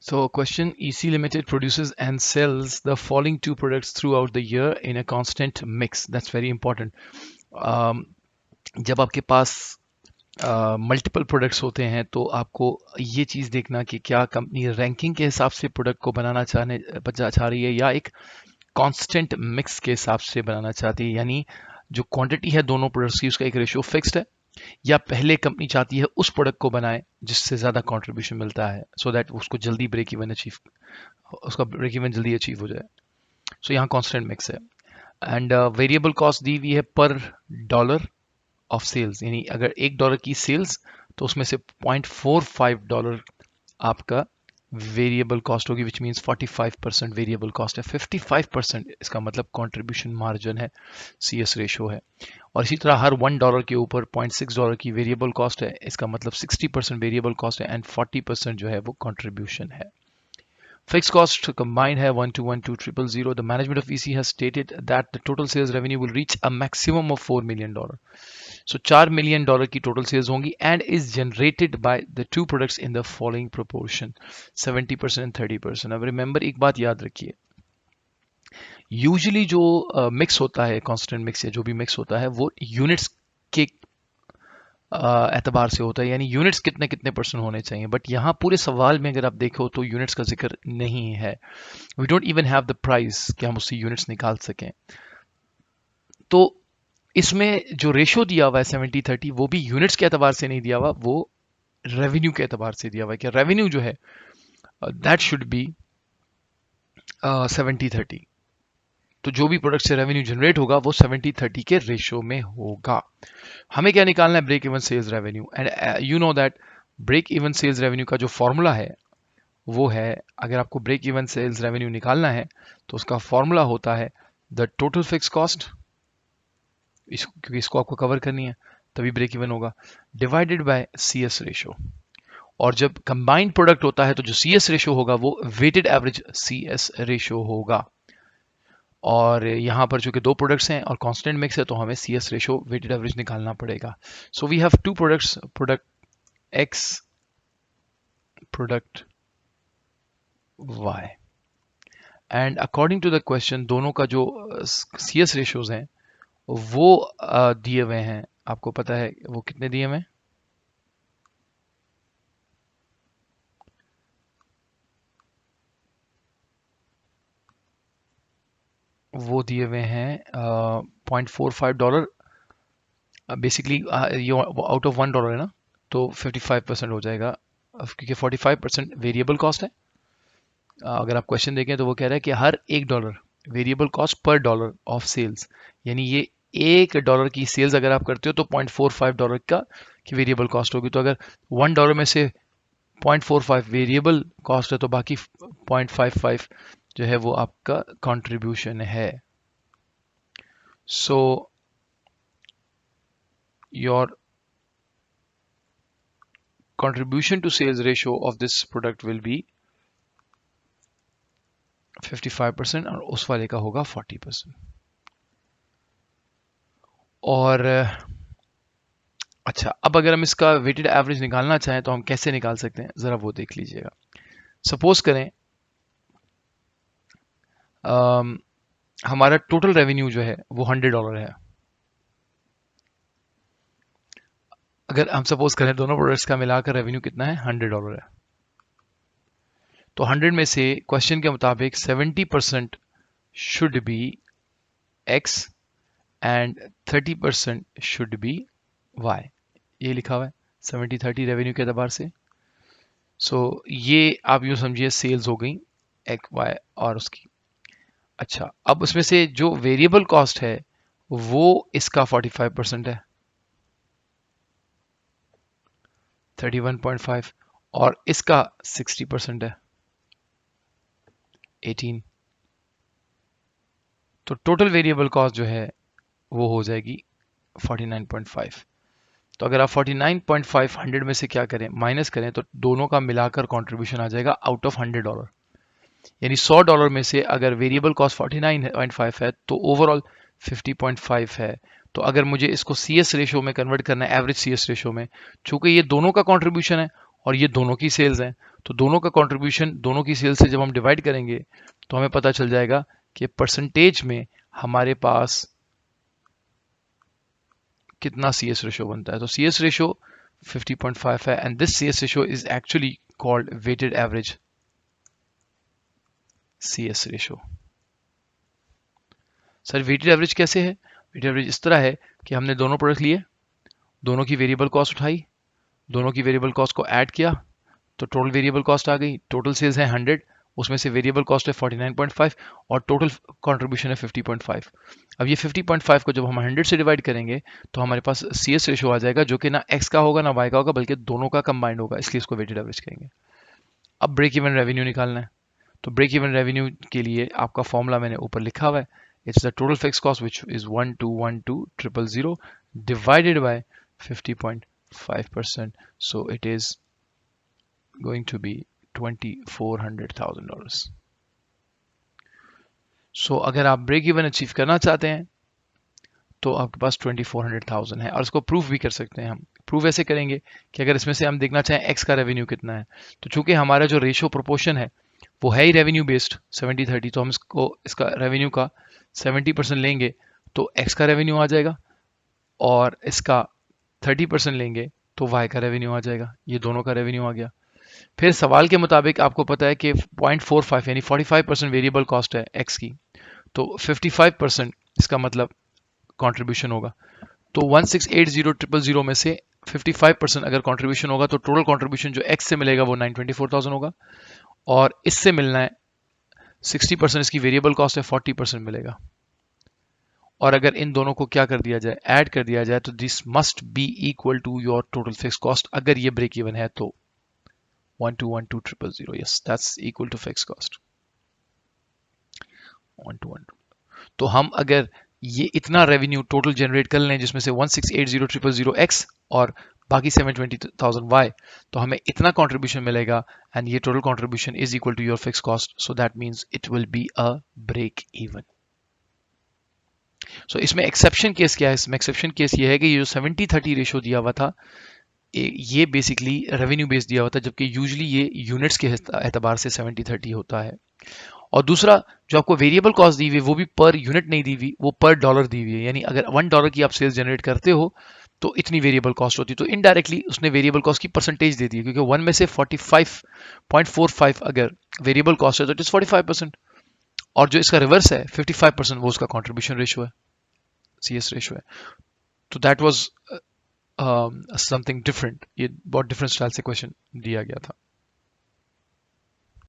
So question, EC Limited produces and sells the following two products throughout the year in a constant mix. That's very important. Um, जब आपके पास multiple products होते हैं तो आपको ये चीज़ देखना कि क्या कंपनी रैंकिंग के हिसाब से प्रोडक्ट को बनाना चाह रही है या एक कांस्टेंट मिक्स के हिसाब से बनाना चाहती है, यानी जो क्वांटिटी है दोनों प्रोडक्ट्स की उसका एक रेशियो फिक्स्ड है, या पहले कंपनी चाहती है उस प्रोडक्ट को बनाए जिससे ज़्यादा कंट्रीब्यूशन मिलता है सो दैट उसको जल्दी ब्रेक इवन उसका ब्रेक इवन जल्दी अचीव हो जाए. सो यहाँ कांस्टेंट मिक्स है. एंड वेरिएबल कॉस्ट दी हुई है पर डॉलर ऑफ सेल्स, यानी अगर $1 की सेल्स तो उसमें से $0.45 आपका वेरिएबल कॉस्ट होगी, विच मीन्स 45% वेरिएबल कॉस्ट है. 55% इसका मतलब कंट्रीब्यूशन मार्जिन है, CS रेशो है. और इसी तरह हर $1 के ऊपर $0.6 की वेरिएबल कॉस्ट है, इसका मतलब 60% वेरिएबल कॉस्ट है एंड 40% जो है वो कंट्रीब्यूशन है. Fixed cost combined है 121,200. The management of EC has stated that the total sales revenue will reach a maximum of $4 million. So $4 million की total sales होंगी and is generated by the two products in the following proportion, 70% and 30%. अब remember एक बात याद रखिए, usually जो mix होता है, कांस्टेंट मिक्स या जो भी मिक्स होता है वो यूनिट्स के एतबार से होता है, यानी यूनिट्स कितने कितने परसेंट होने चाहिए. बट यहाँ पूरे सवाल में अगर आप देखो तो यूनिट्स का जिक्र नहीं है. We don't even have the price कि हम उससे यूनिट्स निकाल सकें. तो इसमें जो रेशो दिया हुआ है 70-30 वो भी यूनिट्स के एतबार से नहीं दिया हुआ, वो रेवेन्यू के एतबार से दिया हुआ है कि रेवेन्यू जो है दैट शुड बी 70-30. तो जो भी प्रोडक्ट से रेवेन्यू जनरेट होगा वो 70-30 के रेशो में होगा. हमें क्या निकालना है, break even sales revenue. And you know that break even sales revenue का जो फॉर्मूला है वो है, अगर आपको ब्रेक इवन सेल्स रेवेन्यू निकालना है तो उसका फॉर्मूला होता है द टोटल फिक्स कॉस्ट, क्योंकि इसको आपको कवर करनी है तभी ब्रेक इवन होगा, डिवाइडेड बाय CS रेशो. और जब कंबाइंड प्रोडक्ट होता है तो जो CS रेशो होगा वो वेटेड एवरेज CS रेशो होगा. और यहाँ पर चूंकि दो प्रोडक्ट्स हैं और कांस्टेंट मिक्स है तो हमें CS रेशो वेटेड एवरेज निकालना पड़ेगा. So we have two products, product X, product Y, and according to the question दोनों का जो CS रेशोज हैं वो दिए हुए हैं. आपको पता है वो कितने दिए हुए हैं, वो दिए हुए हैं $0.45. बेसिकली ये आउट ऑफ $1 है ना, तो 55% हो जाएगा क्योंकि 45% वेरिएबल कॉस्ट है. अगर आप क्वेश्चन देखें तो वो कह रहा है कि हर $1 वेरिएबल कॉस्ट पर डॉलर ऑफ सेल्स, यानी ये $1 की सेल्स अगर आप करते हो तो $0.45 का की वेरिएबल कॉस्ट होगी. तो अगर $1 में से 0.45 वेरिएबल कॉस्ट है तो बाकी 0.55 जो है वो आपका कंट्रीब्यूशन है. So your contribution to sales ratio of this product will be 55% और उस वाले का होगा 40%. और अच्छा, अब अगर हम इसका वेटेड एवरेज निकालना चाहें तो हम कैसे निकाल सकते हैं, ज़रा वो देख लीजिएगा. सपोज करें हमारा टोटल रेवेन्यू जो है वो $100 है. अगर हम सपोज करें दोनों प्रोडक्ट्स का मिलाकर रेवेन्यू कितना है, $100 है. तो 100 में से क्वेश्चन के मुताबिक 70% should be X and 30% should be Y. ये लिखा हुआ है 70-30 रेवेन्यू के एतबार से. सो ये आप यूँ समझिए सेल्स हो गई X Y और उसकी. अच्छा, अब उसमें से जो वेरिएबल कॉस्ट है वो इसका 45% है, 31.5, और इसका 60% है, 18. तो टोटल वेरिएबल कॉस्ट जो है वो हो जाएगी 49.5. तो अगर आप 49.5 100 में से क्या करें, माइनस करें तो दोनों का मिलाकर कंट्रीब्यूशन आ जाएगा आउट ऑफ $100. यानी $100 में से अगर वेरिएबल कॉस्ट 49.5 है तो ओवरऑल 50.5 है. तो अगर मुझे इसको CS रेशो में कन्वर्ट करना है, एवरेज CS रेशो में, चूंकि ये दोनों का कंट्रीब्यूशन है और ये दोनों की सेल्स हैं, तो दोनों का कंट्रीब्यूशन दोनों की सेल्स से जब हम डिवाइड करेंगे तो हमें पता चल जाएगा कि परसेंटेज में हमारे पास कितना सी एस रेशो बनता है। तो सी एस रेशो 50.5 है, and this C S ratio is actually called weighted average C S ratio. Sir weighted average कैसे है? वेटेड एवरेज इस तरह है कि हमने दोनों प्रोडक्ट लिए, दोनों की वेरिएबल कॉस्ट उठाई, दोनों की वेरिएबल कॉस्ट को ऐड किया, तो टोटल वेरिएबल कॉस्ट आ गई। टोटल सेल्स है 100, उसमें से वेरिएबल कॉस्ट है 49.5 और टोटल कंट्रीब्यूशन है 50.5। अब ये 50.5 को जब हम 100 से डिवाइड करेंगे तो हमारे पास सी एस रेशो आ जाएगा, जो कि ना एक्स का होगा ना वाई का होगा, बल्कि दोनों का कंबाइंड होगा, इसलिए इसको वेटेड एवरेज कहेंगे। अब ब्रेक इवन रेवेन्यू निकालना है, तो ब्रेक इवन रेवेन्यू के लिए आपका फॉर्मूला मैंने ऊपर लिखा हुआ है। It's the total fix cost which is 1212000 divided by 50.5%, so it is going to be $2,400,000. सो अगर आप ब्रेक इवन अचीव करना चाहते हैं तो आपके पास 2,400,000 है, और इसको प्रूफ भी कर सकते हैं। हम प्रूफ ऐसे करेंगे कि अगर इसमें से हम देखना चाहें एक्स का रेवेन्यू कितना है, तो चूंकि हमारा जो रेशियो प्रोपोर्शन है वो है ही रेवेन्यू बेस्ड 70-30, तो हम इसका रेवेन्यू का 70% लेंगे तो एक्स का रेवेन्यू आ जाएगा, और इसका 30% लेंगे तो वाई का रेवेन्यू आ जाएगा। ये दोनों का रेवेन्यू आ गया। फिर सवाल के मुताबिक आपको पता है कि 0.45 यानी 45% वेरिएबल कॉस्ट है एक्स की, तो 55% इसका मतलब कंट्रीब्यूशन होगा। तो 1680000 में से 55% अगर कंट्रीब्यूशन होगा तो टोटल कंट्रीब्यूशन जो एक्स से मिलेगा वो 924,000 होगा, और इससे मिलना है 60% इसकी वेरिएबल कॉस्ट है, 40% मिलेगा। और अगर इन दोनों को क्या कर दिया जाए, ऐड कर दिया जाए, तो this must be equal to your total fix cost. अगर ये ब्रेक इवन है तो 1212000, yes, that's equal to fixed cost 1212। तो हम अगर ये इतना रेवेन्यू टोटल जनरेट कर लें जिसमें से 1680000 x और बाकी 720,000 y, तो हमें इतना कंट्रीब्यूशन मिलेगा, एंड ये total contribution is equal to your fix cost, so that means it will be a break even. So इसमें एक्सेप्शन केस क्या है? इसमें एक्सेप्शन केस ये है कि ये जो 70-30 रेशो दिया हुआ था ये बेसिकली रेवेन्यू बेस्ड दिया हुआ था, जबकि यूजली ये यूनिट्स के एतबार से 70-30 होता है। और दूसरा, जो आपको वेरिएबल कॉस्ट दी हुई है वो भी पर यूनिट नहीं दी हुई, वो पर डॉलर दी हुई है, यानी अगर $1 की आप सेल्स जनरेट करते हो तो इतनी वेरिएबल कॉस्ट होती है। तो इनडायरेक्टली उसने वेरिएबल कॉस्ट की परसेंटेज दे दी है, क्योंकि 1 में से 45.45 अगर वेरिएबल कॉस्ट है तो इट इज 45%, और जो इसका रिवर्स है 55% वो उसका कॉन्ट्रीब्यूशन रेशो है, सी एस रेशो है। तो दैट वाज समथिंग डिफरेंट, ये बहुत डिफरेंट स्टाइल से क्वेश्चन दिया गया था।